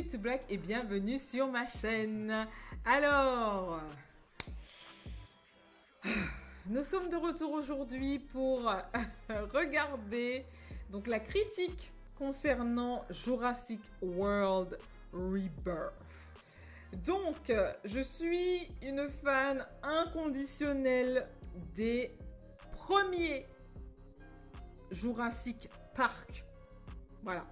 Fade to Black et bienvenue sur ma chaîne. Alors, nous sommes de retour aujourd'hui pour regarder donc la critique concernant Jurassic World Rebirth. Donc, je suis une fan inconditionnelle des premiers Jurassic Park. Voilà,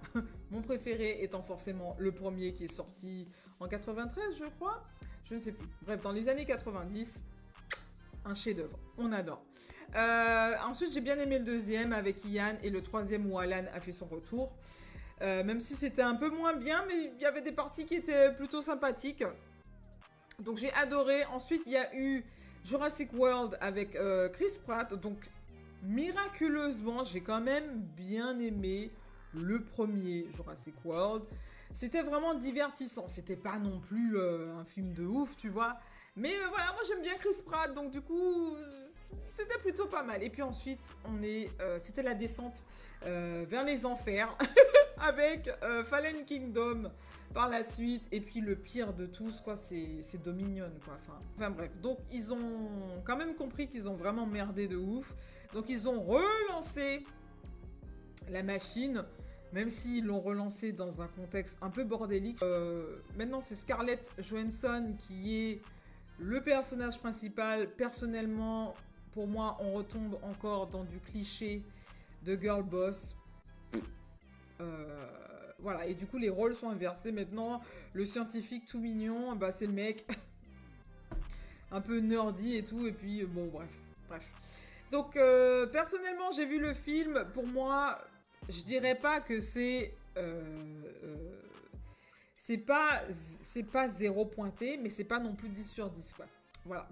mon préféré étant forcément le premier qui est sorti en 93, je crois. Je ne sais plus. Bref, dans les années 90, un chef-d'œuvre. On adore. Ensuite, j'ai bien aimé le deuxième avec Ian et le troisième où Alan a fait son retour. Même si c'était un peu moins bien, mais il y avait des parties qui étaient plutôt sympathiques. Donc j'ai adoré. Ensuite, il y a eu Jurassic World avec Chris Pratt. Donc miraculeusement, j'ai quand même bien aimé le premier Jurassic World. C'était vraiment divertissant. C'était pas non plus un film de ouf, tu vois. Mais voilà, moi j'aime bien Chris Pratt, donc du coup, c'était plutôt pas mal. Et puis ensuite, c'était la descente vers les enfers avec Fallen Kingdom par la suite. Et puis le pire de tous, quoi, c'est Dominion, quoi. Enfin bref, donc ils ont quand même compris qu'ils ont vraiment merdé de ouf. Donc ils ont relancé la machine, même s'ils l'ont relancé dans un contexte un peu bordélique. Maintenant, c'est Scarlett Johansson qui est le personnage principal. Personnellement, pour moi, on retombe encore dans du cliché de girl boss. Voilà, et du coup, les rôles sont inversés. Maintenant, le scientifique tout mignon, bah, c'est le mec un peu nerdy et tout. Et puis, bon, bref. Donc, personnellement, j'ai vu le film. Pour moi, je dirais pas que c'est pas 0 pointé, mais c'est pas non plus 10 sur 10, quoi. Voilà.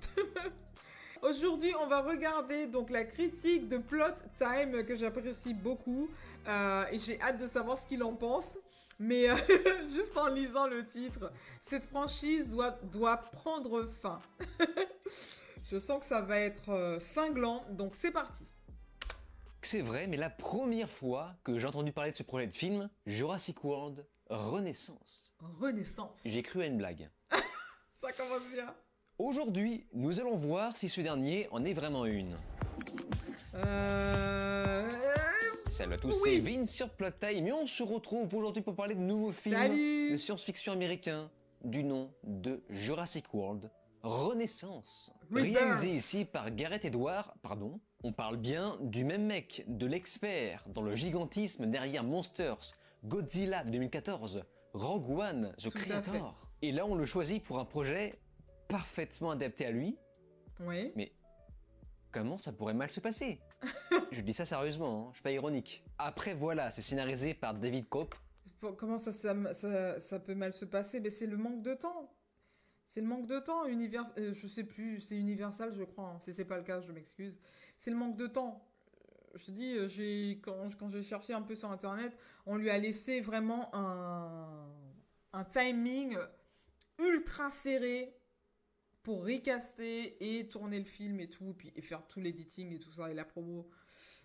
Aujourd'hui, on va regarder donc la critique de Plot Time que j'apprécie beaucoup et j'ai hâte de savoir ce qu'il en pense. Mais juste en lisant le titre, cette franchise doit prendre fin. Je sens que ça va être cinglant, donc c'est parti. C'est vrai, mais la première fois que j'ai entendu parler de ce projet de film, Jurassic World Renaissance. Renaissance. J'ai cru à une blague. Ça commence bien. Aujourd'hui, nous allons voir si ce dernier en est vraiment une. Salut à tous, oui. c'est Vince sur Plot Time et on se retrouve aujourd'hui pour parler de nouveaux films Salut. de science-fiction américain du nom de Jurassic World Renaissance. Rebirth. Réalisé ici par Gareth Edwards, pardon. On parle bien du même mec, de l'expert dans le gigantisme derrière Monsters, Godzilla de 2014, Rogue One, The Creator. Et là, on le choisit pour un projet parfaitement adapté à lui. Oui. Mais comment ça pourrait mal se passer? Je dis ça sérieusement, hein, je suis pas ironique. Après voilà, c'est scénarisé par David Koepp. Comment ça peut mal se passer? Mais c'est le manque de temps. C'est le manque de temps. Je sais plus, c'est Universal, je crois. Hein. Si c'est pas le cas, je m'excuse. C'est le manque de temps. Je te dis, quand j'ai cherché un peu sur Internet, on lui a laissé vraiment un timing ultra serré pour recaster et tourner le film et tout, et faire tout l'editing et tout ça, et la promo.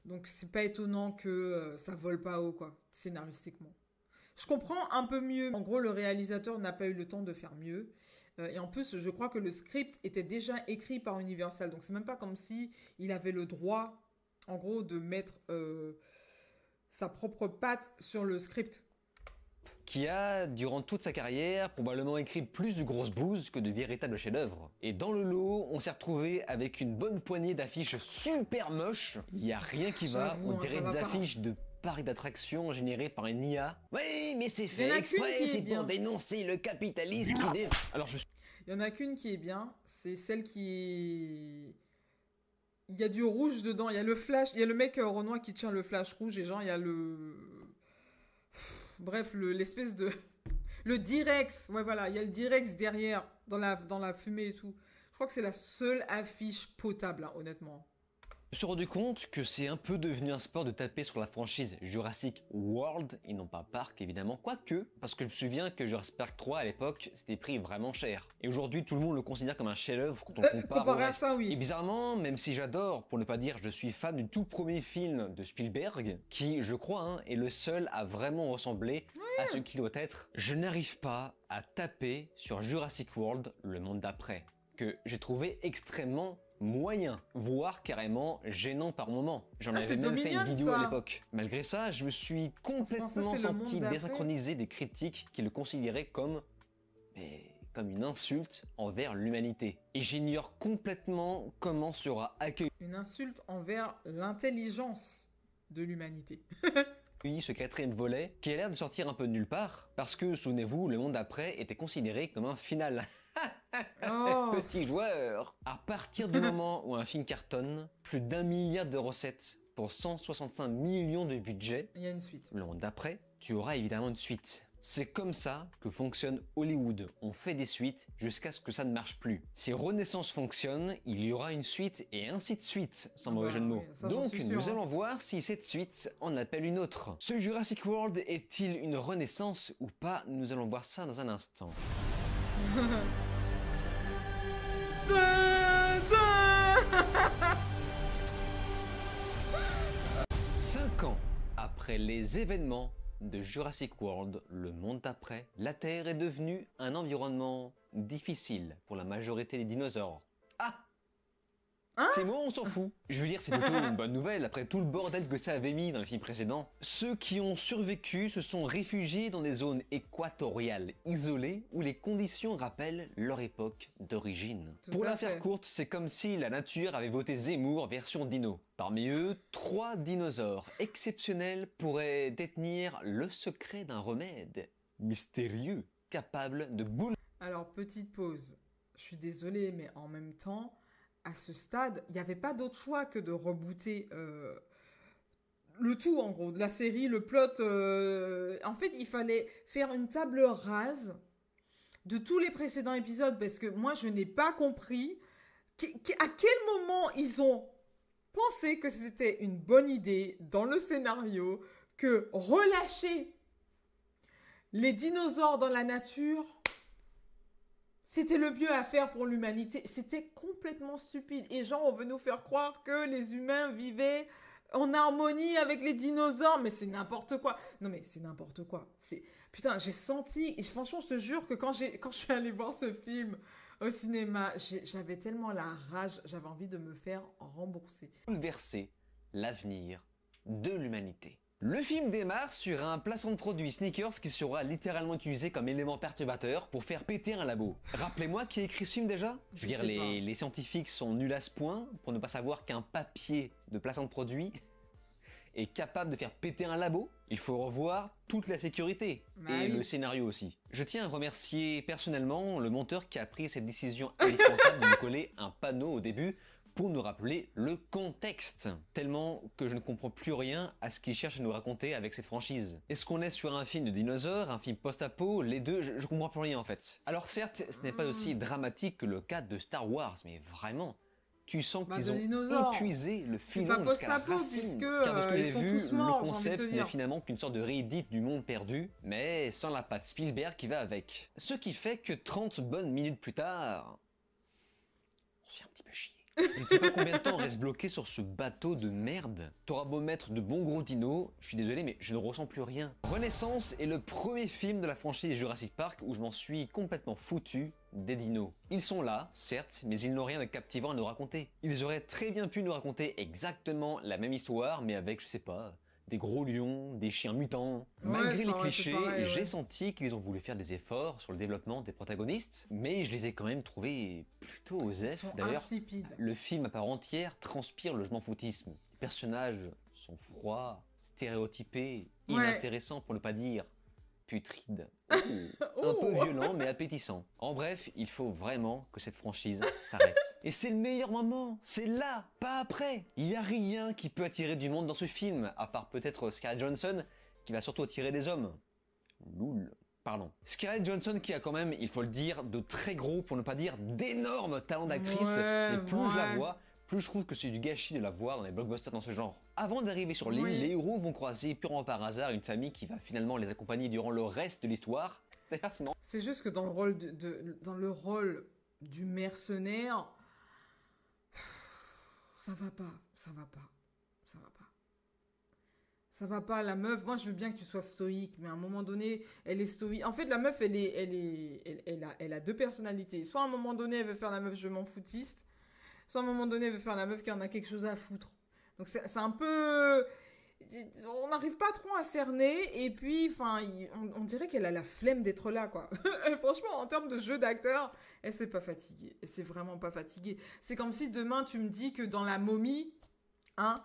Donc c'est pas étonnant que ça vole pas haut, quoi, scénaristiquement. Je comprends un peu mieux. En gros, le réalisateur n'a pas eu le temps de faire mieux. Et en plus, je crois que le script était déjà écrit par Universal. Donc c'est même pas comme si il avait le droit, en gros, de mettre sa propre patte sur le script. Qui a, durant toute sa carrière, probablement écrit plus de grosses bouses que de véritables chefs-d'œuvre. Et dans le lot, on s'est retrouvé avec une bonne poignée d'affiches super moches. Il n'y a rien qui va, on dirait des affiches de parcs d'attractions générées par une IA. Oui, mais c'est fait exprès, c'est pour dénoncer le capitalisme qui Alors il y en a qu'une qui est bien, c'est celle qui est... Il y a du rouge dedans, il y a le flash, il y a le mec Renoir qui tient le flash rouge et genre il y a le... Bref, l'espèce de... Le Direx, ouais voilà, il y a le Direx derrière, dans la fumée et tout. Je crois que c'est la seule affiche potable, hein, honnêtement. Je me suis rendu compte que c'est un peu devenu un sport de taper sur la franchise Jurassic World et non pas Park évidemment, quoique, parce que je me souviens que Jurassic Park 3 à l'époque c'était pris vraiment cher. Et aujourd'hui tout le monde le considère comme un chef-d'œuvre quand on le compare au comparé à reste. ça, oui. Et bizarrement, même si j'adore, pour ne pas dire je suis fan du tout premier film de Spielberg, qui je crois est le seul à vraiment ressembler à ce qu'il doit être, je n'arrive pas à taper sur Jurassic World, le monde d'après, que j'ai trouvé extrêmement moyen, voire carrément gênant par moment. J'en avais même fait une vidéo à l'époque. Malgré ça, je me suis complètement senti désynchronisé des critiques qui le considéraient comme une insulte envers l'humanité. Et j'ignore complètement comment sera accueilli Une insulte envers l'intelligence de l'humanité. ce quatrième volet, qui a l'air de sortir un peu de nulle part, parce que, souvenez-vous, le monde d'après était considéré comme un final. Oh. Petit joueur. À partir du moment où un film cartonne, plus d'1 milliard de recettes pour 165 millions de budget, Il y a une suite. le monde d'après, tu auras évidemment une suite. C'est comme ça que fonctionne Hollywood. On fait des suites jusqu'à ce que ça ne marche plus. Si Renaissance fonctionne, il y aura une suite et ainsi de suite, sans mauvais jeu de mots. Oui, ça, Donc, sûr, nous allons voir si cette suite en appelle une autre. Ce Jurassic World est-il une renaissance ou pas? Nous allons voir ça dans un instant. 5 ans après les événements de Jurassic World, le monde d'après, la Terre est devenue un environnement difficile pour la majorité des dinosaures. Ah! C'est moi, on s'en fout. Je veux dire, c'est plutôt une bonne nouvelle après tout le bordel que ça avait mis dans le film précédent. Ceux qui ont survécu se sont réfugiés dans des zones équatoriales isolées où les conditions rappellent leur époque d'origine. Pour la faire courte, c'est comme si la nature avait voté Zemmour version dino. Parmi eux, 3 dinosaures exceptionnels pourraient détenir le secret d'un remède mystérieux capable de bouleverser. Alors, petite pause. Je suis désolée, mais en même temps, à ce stade, il n'y avait pas d'autre choix que de rebooter le tout, en gros, de la série, le plot. En fait, il fallait faire une table rase de tous les précédents épisodes, parce que moi, je n'ai pas compris à quel moment ils ont pensé que c'était une bonne idée dans le scénario que relâcher les dinosaures dans la nature, c'était le mieux à faire pour l'humanité. C'était complètement stupide. Et gens, on veut nous faire croire que les humains vivaient en harmonie avec les dinosaures. Mais c'est n'importe quoi. Non, mais c'est n'importe quoi. Putain, j'ai senti... Et franchement, je te jure que quand je suis allée voir ce film au cinéma, j'avais tellement la rage. J'avais envie de me faire rembourser. Bouleverser l'avenir de l'humanité. Le film démarre sur un placement de produit Snickers qui sera littéralement utilisé comme élément perturbateur pour faire péter un labo. Rappelez-moi qui a écrit ce film déjà? Je veux dire, les scientifiques sont nuls à ce point pour ne pas savoir qu'un papier de placement de produit est capable de faire péter un labo. Il faut revoir toute la sécurité et le scénario aussi. Je tiens à remercier personnellement le monteur qui a pris cette décision indispensable de nous coller un panneau au début pour nous rappeler le contexte, tellement que je ne comprends plus rien à ce qu'il cherche à nous raconter avec cette franchise. Est-ce qu'on est sur un film de dinosaures, un film post-apo, les deux, je comprends plus rien en fait. Alors certes, ce n'est pas aussi dramatique que le cas de Star Wars, mais vraiment, tu sens qu'ils ont épuisé le filon jusqu'à la racine. Car de ce que j'ai vu, le concept n'est finalement qu'une sorte de réédite du monde perdu, mais sans la patte Spielberg qui va avec. Ce qui fait que 30 bonnes minutes plus tard, on se fait un petit peu chier. Je ne sais pas combien de temps on reste bloqué sur ce bateau de merde. T'auras beau mettre de bons gros dinos, je suis désolé mais je ne ressens plus rien. Renaissance est le premier film de la franchise Jurassic Park où je m'en suis complètement foutu des dinos. Ils sont là, certes, mais ils n'ont rien de captivant à nous raconter. Ils auraient très bien pu nous raconter exactement la même histoire, mais avec, je sais pas, des gros lions, des chiens mutants. Malgré les clichés, j'ai senti qu'ils ont voulu faire des efforts sur le développement des protagonistes, mais je les ai quand même trouvés plutôt osef. D'ailleurs, le film à part entière transpire le je m'en foutisme. Les personnages sont froids, stéréotypés, inintéressants pour ne pas dire putride. Un peu violent mais appétissant. En bref, il faut vraiment que cette franchise s'arrête. Et c'est le meilleur moment, c'est là, pas après. Il n'y a rien qui peut attirer du monde dans ce film, à part peut-être Scarlett Johansson, qui va surtout attirer des hommes. Loul. Pardon. Scarlett Johansson qui a quand même, il faut le dire, de très gros, pour ne pas dire d'énormes talents d'actrice. Et plus je la vois, plus je trouve que c'est du gâchis de la voir dans les blockbusters dans ce genre. Avant d'arriver sur l'île, Oui. les héros vont croiser purement par hasard une famille qui va finalement les accompagner durant le reste de l'histoire. D'ailleurs, c'est marrant. C'est juste que dans le rôle, dans le rôle du mercenaire, ça va pas, ça va pas, ça va pas. Ça va pas, la meuf. Moi, je veux bien que tu sois stoïque, mais à un moment donné, elle est stoïque. En fait, la meuf, elle a deux personnalités. Soit à un moment donné, elle veut faire la meuf je m'en foutiste, soit à un moment donné, elle veut faire la meuf qui en a quelque chose à foutre. Donc c'est un peu, on n'arrive pas trop à cerner. Et puis, enfin, on dirait qu'elle a la flemme d'être là, quoi. Franchement, en termes de jeu d'acteur, elle s'est pas fatiguée. Elle s'est vraiment pas fatiguée. C'est comme si demain tu me dis que dans la momie, hein.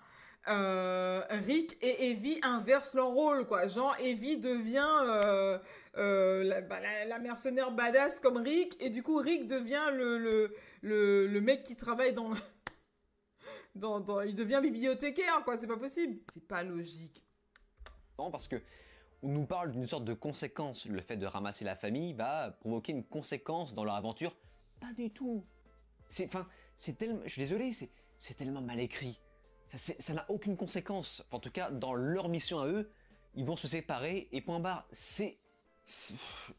Rick et Evie inversent leur rôle, quoi. Genre, Evie devient la mercenaire badass comme Rick, et du coup, Rick devient le mec qui travaille il devient bibliothécaire, quoi. C'est pas possible. C'est pas logique. Parce que on nous parle d'une sorte de conséquence. Le fait de ramasser la famille va provoquer une conséquence dans leur aventure. Pas du tout. C'est tellement, je suis désolé, c'est tellement mal écrit. Ça n'a aucune conséquence. En tout cas, dans leur mission à eux, ils vont se séparer et point barre.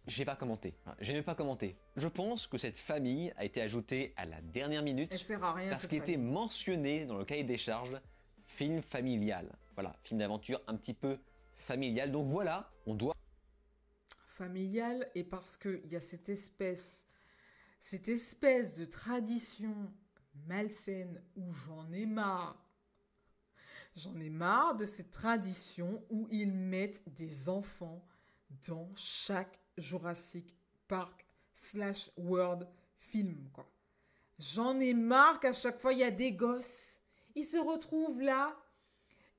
Je vais pas commenter. Je vais pas commenter. Je pense que cette famille a été ajoutée à la dernière minute. Elle sert à rien. Parce qu'il était mentionné dans le cahier des charges, film familial. Voilà, film d'aventure un petit peu familial. Donc voilà, on doit... Familial, et parce qu'il y a cette espèce de tradition malsaine où j'en ai marre. J'en ai marre de cette tradition où ils mettent des enfants dans chaque Jurassic Park / World film, quoi. J'en ai marre qu'à chaque fois, il y a des gosses. Ils se retrouvent là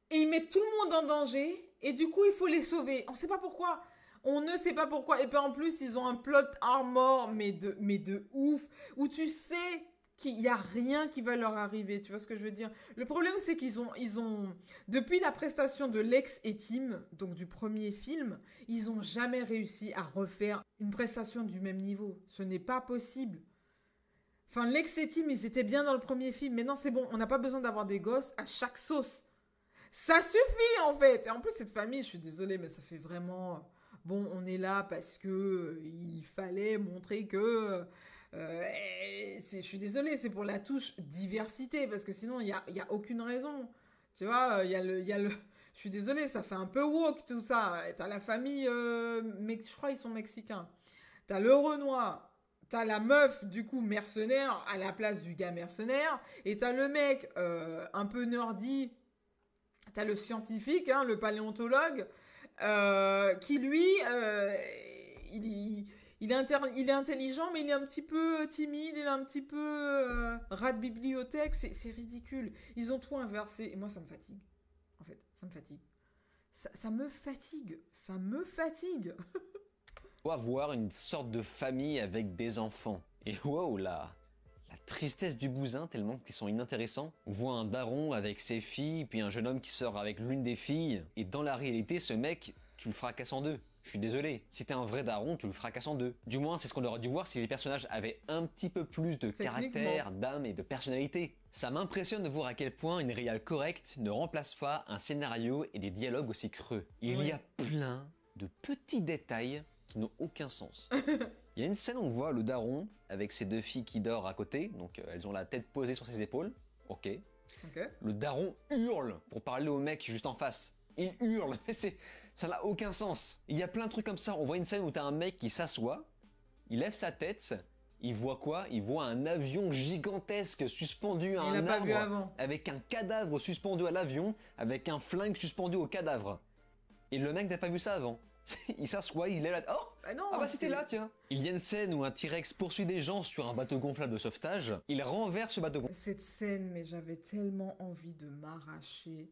et ils mettent tout le monde en danger. Et du coup, il faut les sauver. On ne sait pas pourquoi. On ne sait pas pourquoi. Et puis en plus, ils ont un plot armor, mais de ouf. Où tu sais qu'il n'y a rien qui va leur arriver. Tu vois ce que je veux dire? Le problème, c'est qu'ils ont... Depuis la prestation de Lex et Tim, donc du premier film, ils n'ont jamais réussi à refaire une prestation du même niveau. Ce n'est pas possible. Enfin, Lex et Tim, ils étaient bien dans le premier film. Mais non, c'est bon, on n'a pas besoin d'avoir des gosses à chaque sauce. Ça suffit, en fait. Et en plus, cette famille, je suis désolée, mais ça fait vraiment... Bon, on est là parce que il fallait montrer que... je suis désolée, c'est pour la touche diversité, parce que sinon, il y a aucune raison. Tu vois, je suis désolée, ça fait un peu woke, tout ça. T'as la famille... je crois qu'ils sont mexicains. T'as le Renoir. T'as la meuf, du coup, mercenaire, à la place du gars mercenaire. Et t'as le mec un peu nerdy. T'as le scientifique, hein, le paléontologue, qui, lui, il est intelligent, mais il est un petit peu timide, il est un petit peu rat de bibliothèque. C'est ridicule. Ils ont tout inversé. Et moi, ça me fatigue. En fait, ça me fatigue. Ça me fatigue. Ça me fatigue. doit avoir une sorte de famille avec des enfants. Et wow, la tristesse du bousin tellement qu'ils sont inintéressants. On voit un daron avec ses filles, puis un jeune homme qui sort avec l'une des filles. Et dans la réalité, ce mec, tu le fracasses en deux. Je suis désolé. Si t'es un vrai daron, tu le fracasses en deux. Du moins, c'est ce qu'on aurait dû voir si les personnages avaient un petit peu plus de caractère, d'âme et de personnalité. Ça m'impressionne de voir à quel point une réal correcte ne remplace pas un scénario et des dialogues aussi creux. Il y a plein de petits détails qui n'ont aucun sens. Il y a une scène où on voit le daron avec ses deux filles qui dorment à côté, donc elles ont la tête posée sur ses épaules. Ok. Le daron hurle pour parler au mec juste en face. Il hurle, mais ça n'a aucun sens. Il y a plein de trucs comme ça. On voit une scène où t'as un mec qui s'assoit, il lève sa tête, il voit quoi? Il voit un avion gigantesque suspendu à un arbre, avec un cadavre suspendu à l'avion, avec un flingue suspendu au cadavre. Et le mec n'a pas vu ça avant. Il s'assoit, il est là. Oh, bah c'était là, tiens. Il y a une scène où un T-Rex poursuit des gens sur un bateau gonflable de sauvetage. Il renverse ce bateau gonflable. Cette scène, mais j'avais tellement envie de m'arracher.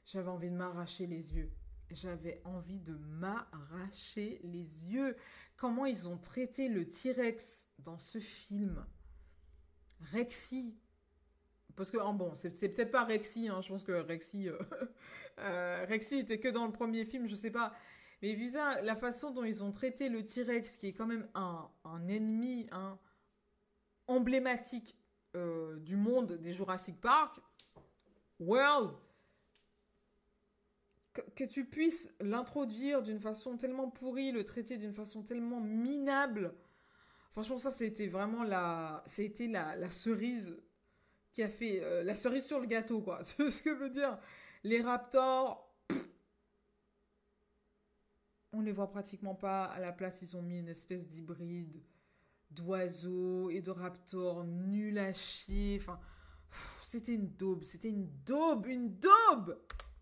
J'avais envie de m'arracher les yeux. J'avais envie de m'arracher les yeux. Comment ils ont traité le T-Rex dans ce film. Rexy. Parce que, bon, c'est peut-être pas Rexy, hein. Je pense que Rexy était que dans le premier film, je sais pas. Mais vu ça, la façon dont ils ont traité le T-Rex, qui est quand même un ennemi emblématique du monde des Jurassic Park, World, que tu puisses l'introduire d'une façon tellement pourrie, le traiter d'une façon tellement minable. Franchement, ça a été vraiment la cerise qui a fait la cerise sur le gâteau, quoi. C'est ce que je veux dire. Les raptors, on les voit pratiquement pas. À la place, ils ont mis une espèce d'hybride d'oiseaux et de raptors nul à chier. Enfin, c'était une daube, une daube.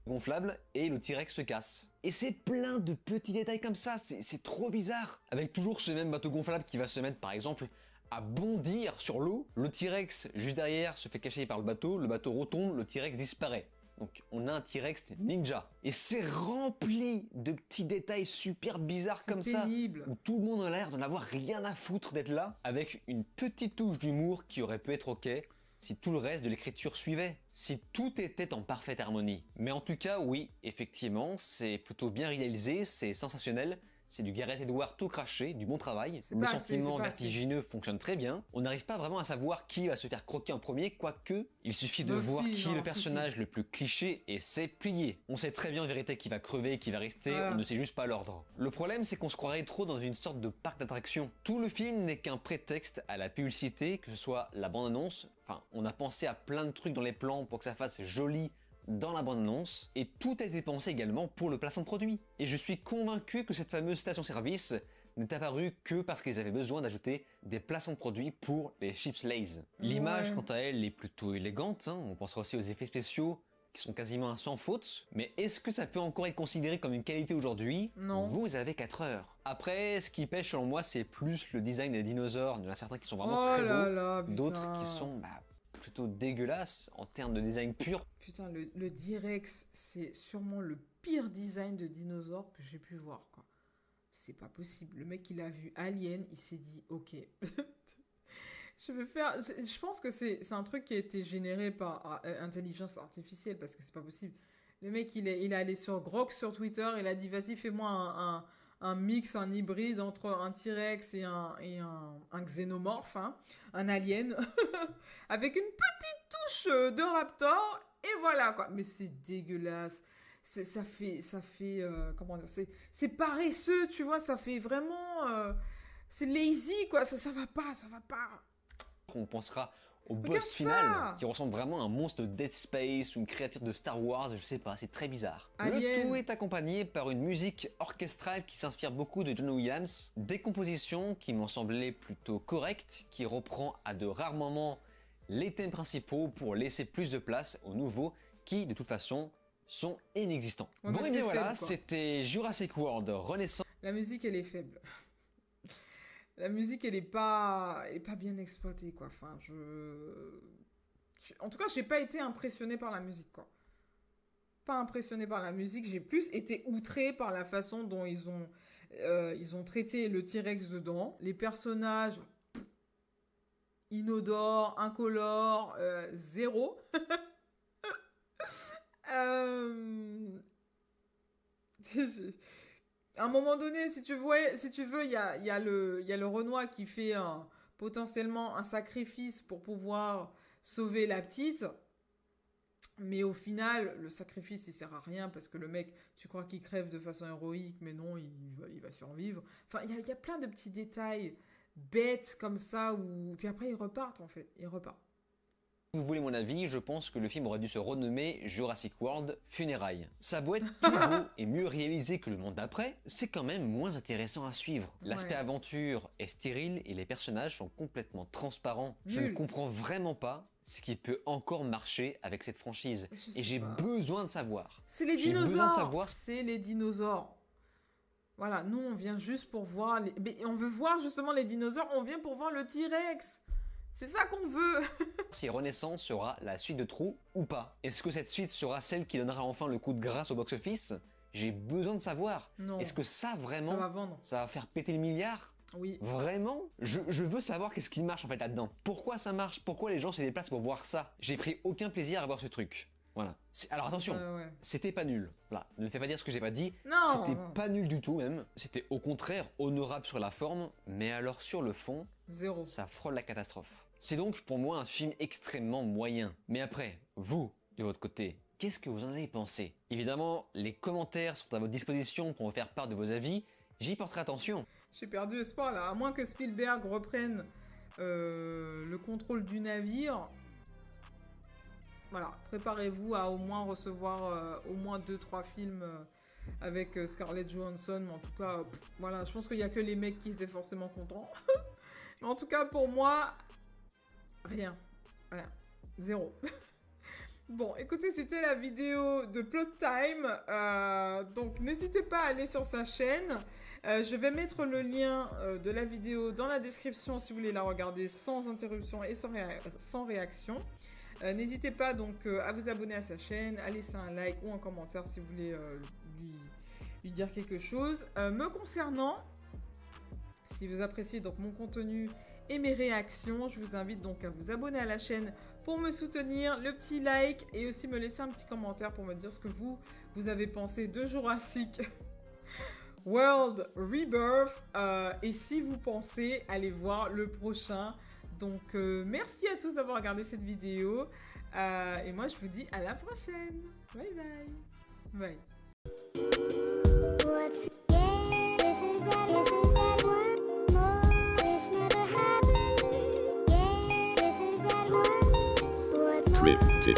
Gonflable et le T-Rex se casse. Et c'est plein de petits détails comme ça, c'est trop bizarre. Avec toujours ce même bateau gonflable qui va se mettre par exemple à bondir sur l'eau. Le T-Rex juste derrière se fait cacher par le bateau retombe, le T-Rex disparaît. Donc on a un T-Rex ninja. Et c'est rempli de petits détails super bizarres comme pénible. ça. Où tout le monde a l'air d'en avoir rien à foutre d'être là. Avec une petite touche d'humour qui aurait pu être ok si tout le reste de l'écriture suivait. Si tout était en parfaite harmonie. Mais en tout cas oui, effectivement, c'est plutôt bien réalisé, c'est sensationnel. C'est du Gareth Edwards tout craché, du bon travail. Le sentiment vertigineux fonctionne très bien. On n'arrive pas vraiment à savoir qui va se faire croquer en premier, quoique il suffit de voir qui est le personnage le plus cliché et c'est plié. On sait très bien en vérité qui va crever, qui va rester, on ne sait juste pas l'ordre. Le problème c'est qu'on se croirait trop dans une sorte de parc d'attractions. Tout le film n'est qu'un prétexte à la publicité, que ce soit la bande-annonce. Enfin, on a pensé à plein de trucs dans les plans pour que ça fasse joli dans la bande-annonce, et tout a été pensé également pour le placement de produit. Et je suis convaincu que cette fameuse station-service n'est apparue que parce qu'ils avaient besoin d'ajouter des placements de produits pour les chips Lay's. L'image, quant à elle, est plutôt élégante, on pensera aussi aux effets spéciaux, qui sont quasiment sans faute, mais est-ce que ça peut encore être considéré comme une qualité aujourd'hui? Non. Vous avez 4 heures. Après, ce qui pêche selon moi, c'est plus le design des dinosaures. Il y en a certains qui sont vraiment très beaux, d'autres qui sont plutôt dégueulasses en termes de design pur. Putain, le T-Rex, c'est sûrement le pire design de dinosaure que j'ai pu voir, quoi. C'est pas possible. Le mec, il a vu Alien, il s'est dit, ok, je pense que c'est un truc qui a été généré par intelligence artificielle, parce que c'est pas possible. Le mec, il est allé sur Grok sur Twitter, il a dit, vas-y, fais-moi un mix, un hybride entre un T-Rex et un xénomorphe, un alien, avec une petite touche de raptor. Et voilà, quoi. Mais c'est dégueulasse. Ça fait comment dire, c'est paresseux, tu vois. Ça fait vraiment, c'est lazy, quoi. Ça va pas. On pensera au boss final, qui ressemble vraiment à un monstre de Dead Space ou une créature de Star Wars, je sais pas, c'est très bizarre. Alien. Le tout est accompagné par une musique orchestrale qui s'inspire beaucoup de John Williams, des compositions qui m'ont semblé plutôt correctes, qui reprend à de rares moments les thèmes principaux pour laisser plus de place aux nouveaux qui, de toute façon, sont inexistants. Ouais, bon, et bien voilà, faible, c'était Jurassic World Renaissance. La musique, elle est faible. La musique, elle est pas bien exploitée, quoi. Enfin, en tout cas, j'ai pas été impressionné par la musique, quoi. Pas impressionné par la musique, j'ai plus été outré par la façon dont ils ont traité le T-Rex dedans. Les personnages, inodores, incolores, zéro. À un moment donné, si tu veux, il y a le Renoir qui fait potentiellement un sacrifice pour pouvoir sauver la petite. Mais au final, le sacrifice, il sert à rien parce que le mec, tu crois qu'il crève de façon héroïque, mais non, il va survivre. Enfin, il y a plein de petits détails bêtes comme ça, puis après, ils repartent, en fait. Ils repartent. Si vous voulez mon avis, je pense que le film aurait dû se renommer Jurassic World Funérailles. Ça a beau être plus beau et mieux réalisé que le monde d'après, c'est quand même moins intéressant à suivre. L'aspect aventure est stérile et les personnages sont complètement transparents. Je ne comprends vraiment pas ce qui peut encore marcher avec cette franchise. Et j'ai besoin de savoir. C'est les dinosaures. C'est les dinosaures. Voilà, nous on vient juste pour voir... Mais on veut voir justement les dinosaures, on vient pour voir le T-Rex. C'est ça qu'on veut. Si Renaissance sera la suite de Trou ou pas. Est-ce que cette suite sera celle qui donnera enfin le coup de grâce au box-office? J'ai besoin de savoir. Non. Est-ce que ça vraiment, ça va vendre? Ça va faire péter le milliard? Oui. Vraiment? Je veux savoir qu'est-ce qui marche en fait là-dedans. Pourquoi ça marche? Pourquoi les gens se déplacent pour voir ça? J'ai pris aucun plaisir à voir ce truc. Voilà. Alors attention, c'était pas nul. Voilà, ne me fais pas dire ce que j'ai pas dit. Non. C'était pas nul du tout même. C'était au contraire honorable sur la forme, mais alors sur le fond, zéro. Ça frôle la catastrophe. C'est donc pour moi un film extrêmement moyen. Mais après, vous, de votre côté, qu'est-ce que vous en avez pensé? Évidemment, les commentaires sont à votre disposition pour me faire part de vos avis, j'y porterai attention. J'ai perdu espoir là, à moins que Spielberg reprenne le contrôle du navire. Voilà, préparez-vous à au moins recevoir au moins 2-3 films avec Scarlett Johansson. Mais en tout cas, voilà, je pense qu'il n'y a que les mecs qui étaient forcément contents. Mais en tout cas, pour moi, rien. Zéro. Bon, écoutez, c'était la vidéo de Plot Time. Donc, n'hésitez pas à aller sur sa chaîne. Je vais mettre le lien de la vidéo dans la description si vous voulez la regarder sans interruption et sans réaction. N'hésitez pas donc à vous abonner à sa chaîne, à laisser un like ou un commentaire si vous voulez lui dire quelque chose. Me concernant, si vous appréciez donc mon contenu et mes réactions, je vous invite donc à vous abonner à la chaîne pour me soutenir, le petit like et aussi me laisser un petit commentaire pour me dire ce que vous avez pensé de Jurassic World Rebirth et si vous pensez aller voir le prochain. Donc merci à tous d'avoir regardé cette vidéo et moi je vous dis à la prochaine. Bye bye. Bye. Cryptid.